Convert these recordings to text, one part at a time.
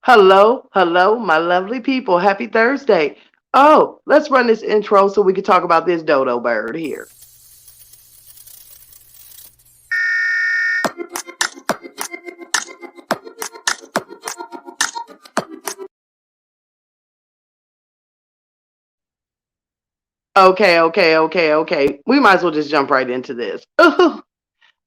Hello, hello, my lovely people. Happy Thursday. Oh, let's run this intro so we can talk about this dodo bird here. Okay. We might as well just jump right into this.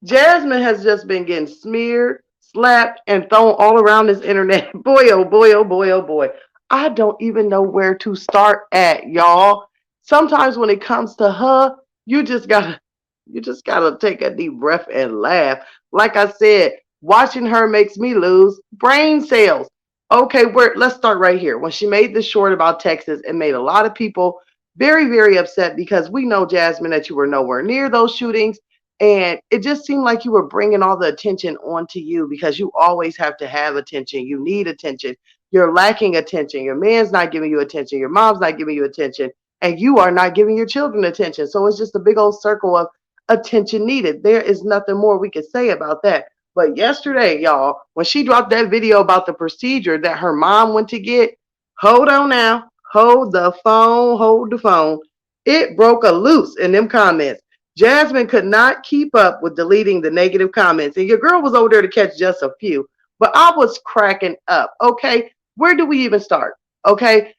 Jasmine has just been getting smeared, slapped, and thrown all around this internet. Boy, oh boy, oh boy, oh boy. I don't even know where to start at, y'all. Sometimes when it comes to her, you just gotta you just gotta take a deep breath and laugh. Like I said, watching her makes me lose brain cells. Okay, let's start right here. When she made this short about Texas, it made a lot of people very, very upset because we know, Jasmine, that you were nowhere near those shootings, and it just seemed like you were bringing all the attention onto you because you always have to have attention. You need attention. You're lacking attention. Your man's not giving you attention. Your mom's not giving you attention. And you are not giving your children attention. So it's just a big old circle of attention needed. There is nothing more we could say about that. But yesterday, y'all, when she dropped that video about the procedure that her mom went to get, hold on now. Hold the phone. Hold the phone. It broke a loose in them comments. Jasmine could not keep up with deleting the negative comments, and your girl was over there to catch just a few. But I was cracking up. Okay, where do we even start? Okay,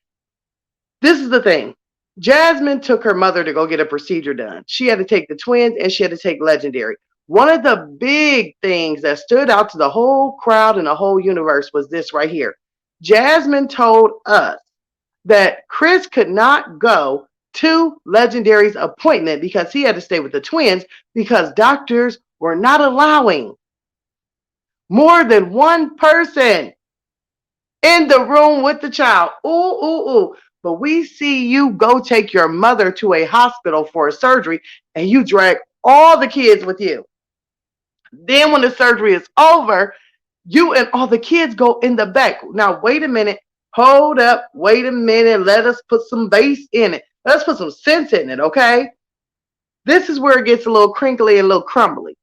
this is the thing. Jasmine took her mother to go get a procedure done. She had to take the twins and she had to take Legendary. One of the big things that stood out to the whole crowd and the whole universe was this right here. Jasmine told us that Chris could not go to Legendary's appointment because he had to stay with the twins because doctors were not allowing more than one person in the room with the child. Ooh. But we see you go take your mother to a hospital for a surgery and you drag all the kids with you. Then when the surgery is over, you and all the kids go in the back. Now, wait a minute. Hold up. Wait a minute. Let us put some bass in it. Let's put some sense in it, okay? This is where it gets a little crinkly and a little crumbly.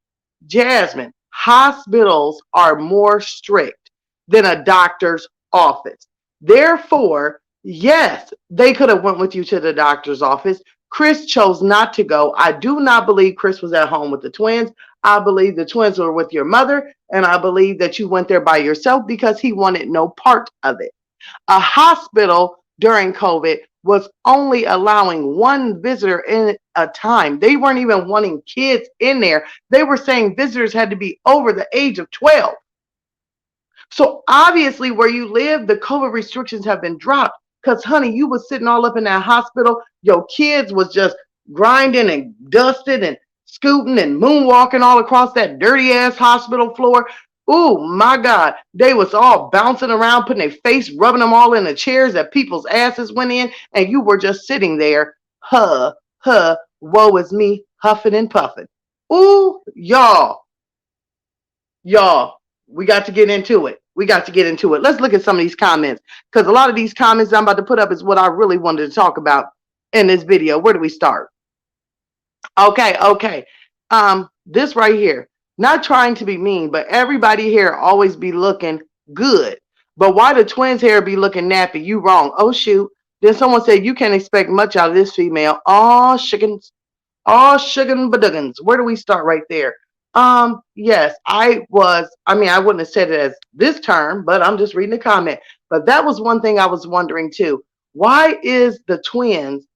Jasmine, hospitals are more strict than a doctor's office. Therefore, yes, they could have went with you to the doctor's office. Chris chose not to go. I do not believe Chris was at home with the twins. I believe the twins were with your mother, and I believe that you went there by yourself because he wanted no part of it. A hospital during COVID was only allowing one visitor in a time. They weren't even wanting kids in there. They were saying visitors had to be over the age of 12. So obviously where you live, the COVID restrictions have been dropped. Because honey, you was sitting all up in that hospital. Your kids was just grinding and dusting and scooting and moonwalking all across that dirty ass hospital floor. Oh my God. They was all bouncing around, putting their face, rubbing them all in the chairs that people's asses went in. And you were just sitting there, woe is me, huffing and puffing. Ooh, y'all, we got to get into it. We got to get into it. Let's look at some of these comments because a lot of these comments I'm about to put up is what I really wanted to talk about in this video. Where do we start? Okay. This right here. Not trying to be mean, but everybody here always be looking good. But why the twins hair be looking nappy? You wrong. Oh shoot. Then someone said you can't expect much out of this female. Oh chickens. All sugar and baduggins. Where do we start right there? Yes, I wouldn't have said it as this term, but I'm just reading the comment. But that was one thing I was wondering too. Why is the twins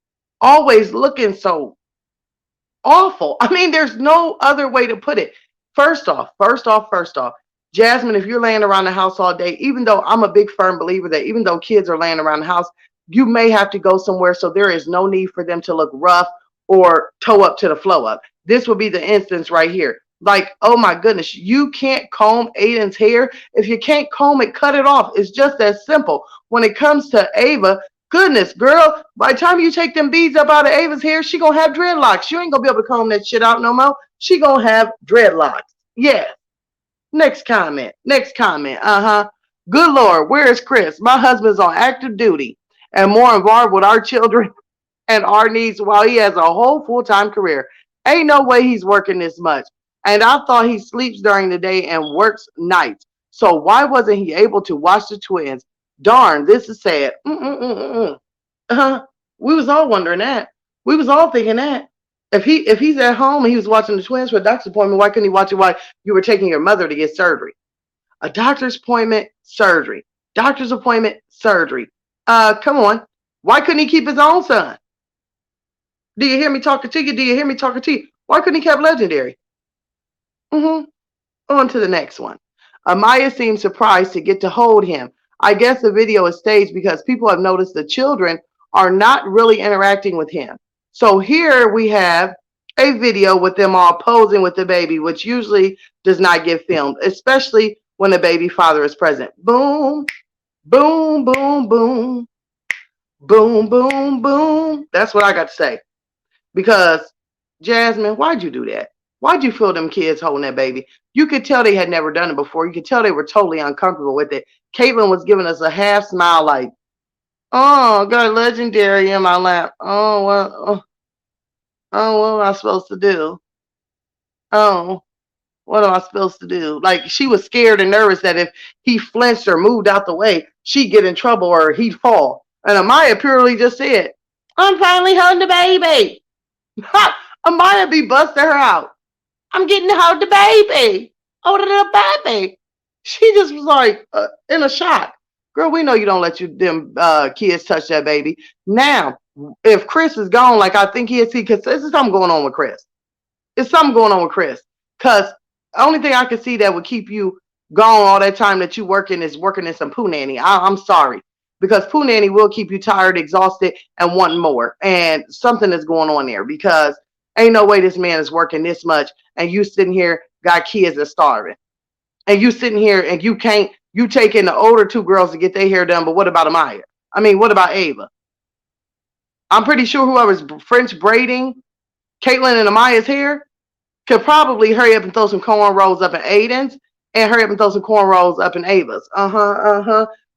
always looking so awful? I mean, there's no other way to put it. First off, Jasmine, if you're laying around the house all day, even though I'm a big firm believer that even though kids are laying around the house, you may have to go somewhere. So there is no need for them to look rough or toe up to the flow up. This would be the instance right here. Like, oh my goodness, you can't comb Aiden's hair. If you can't comb it, cut it off. It's just that simple. When it comes to Ava, goodness, girl, by the time you take them beads up out of Ava's hair, she gonna have dreadlocks. You ain't gonna be able to comb that shit out no more. She gonna have dreadlocks. Yeah. Next comment. Good Lord, where is Chris? My husband's on active duty and more involved with our children and our needs while he has a whole full-time career. Ain't no way he's working this much. And I thought he sleeps during the day and works nights. So why wasn't he able to watch the twins? Darn, this is sad. Uh-huh. We was all wondering that. We was all thinking that. If he's at home and he was watching the twins for a doctor's appointment, why couldn't he watch it while you were taking your mother to get surgery? A doctor's appointment, surgery. Doctor's appointment, surgery. Come on. Why couldn't he keep his own son? Do you hear me talking to you? Do you hear me talking to you? Why couldn't he keep Legendary? Mm-hmm. On to the next one. Amaya seems surprised to get to hold him. I guess the video is staged because people have noticed the children are not really interacting with him. So here we have a video with them all posing with the baby, which usually does not get filmed, especially when the baby father is present. Boom, boom, boom, boom, boom, boom, boom. That's what I got to say. Because, Jasmine, why'd you do that? Why'd you feel them kids holding that baby? You could tell they had never done it before. You could tell they were totally uncomfortable with it. Caitlin was giving us a half smile like, oh, got Legendary in my lap. Oh, what am I supposed to do? Oh, what am I supposed to do? Like, she was scared and nervous that if he flinched or moved out the way, she'd get in trouble or he'd fall. And Amaya purely just said, I'm finally holding the baby. Amaya be busting her out. I'm getting to hold the baby. Oh, the little baby. She just was like in a shock. Girl, we know you don't let them kids touch that baby. Now, if Chris is gone, like I think he is, because this is something going on with Chris. It's something going on with Chris. Because the only thing I could see that would keep you gone all that time that you working is working in some poo nanny. I'm sorry. Because poo nanny will keep you tired, exhausted, and wanting more. And something is going on there because ain't no way this man is working this much and you sitting here got kids that's starving. And you sitting here and you taking the older two girls to get their hair done, but what about Amaya? I mean, what about Ava? I'm pretty sure whoever's French braiding Caitlin and Amaya's hair could probably hurry up and throw some cornrows up in Aiden's and hurry up and throw some cornrows up in Ava's.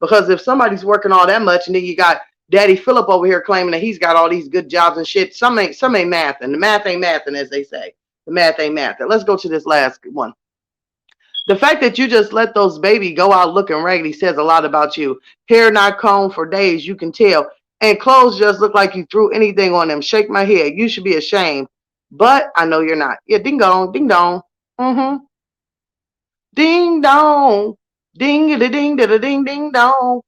Because if somebody's working all that much and then you got Daddy Philip over here claiming that he's got all these good jobs and shit, some ain't math, and the math ain't mathing, as they say. The math ain't mathing. Let's go to this last one. The fact that you just let those baby go out looking raggedy says a lot about you. Hair not combed for days, you can tell. And clothes just look like you threw anything on them. Shake my head. You should be ashamed. But I know you're not. Yeah, ding dong, ding dong. Mm-hmm. Ding dong. Ding da ding da ding ding dong.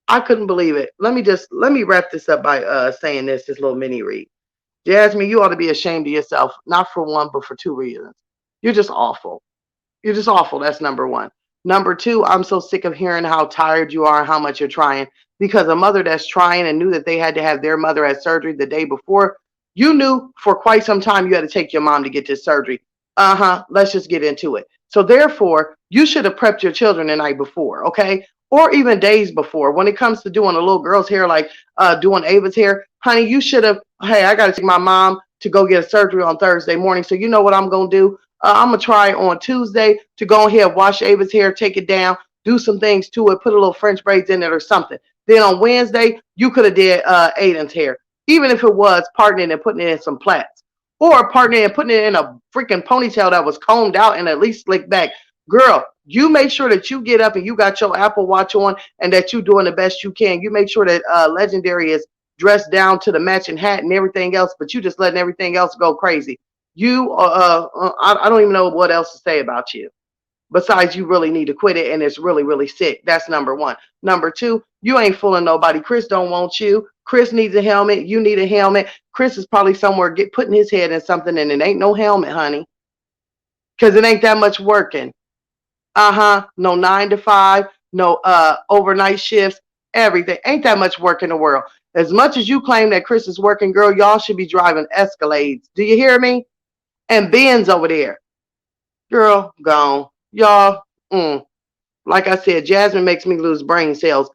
I couldn't believe it. Let me wrap this up by saying this little mini read. Jasmine, you ought to be ashamed of yourself, not for one, but for two reasons. You're just awful. You're just awful. That's number one. Number two, I'm so sick of hearing how tired you are and how much you're trying. Because a mother that's trying and knew that they had to have their mother at surgery the day before, you knew for quite some time you had to take your mom to get this surgery. Let's just get into it. So therefore, you should have prepped your children the night before, okay? Or even days before. When it comes to doing a little girl's hair, like doing Ava's hair, honey, you should have, hey, I got to take my mom to go get a surgery on Thursday morning. So you know what I'm going to do? I'm going to try on Tuesday to go ahead, wash Ava's hair, take it down, do some things to it, put a little French braids in it or something. Then on Wednesday, you could have did Aiden's hair, even if it was parting it and putting it in some plaits, or parting it and putting it in a freaking ponytail that was combed out and at least slicked back. Girl, you make sure that you get up and you got your Apple Watch on and that you're doing the best you can. You make sure that Legendary is dressed down to the matching hat and everything else, but you just letting everything else go crazy. I don't even know what else to say about you. Besides, you really need to quit it, and it's really, really sick. That's number one. Number two, you ain't fooling nobody. Chris don't want you. Chris needs a helmet. You need a helmet. Chris is probably somewhere putting his head in something, and it ain't no helmet, honey, because it ain't that much working. No 9 to 5, no overnight shifts, everything. Ain't that much work in the world. As much as you claim that Chris is working, girl, y'all should be driving Escalades. Do you hear me? And Ben's over there. Girl, gone. Y'all, like I said, Jasmine makes me lose brain cells.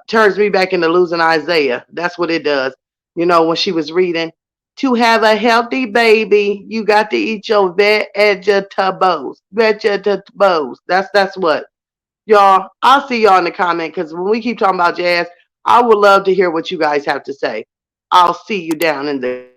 Turns me back into losing Isaiah. That's what it does. You know, when she was reading, to have a healthy baby, you got to eat your vegetables. Vegetables. That's what. Y'all, I'll see y'all in the comment because when we keep talking about jazz, I would love to hear what you guys have to say. I'll see you down in the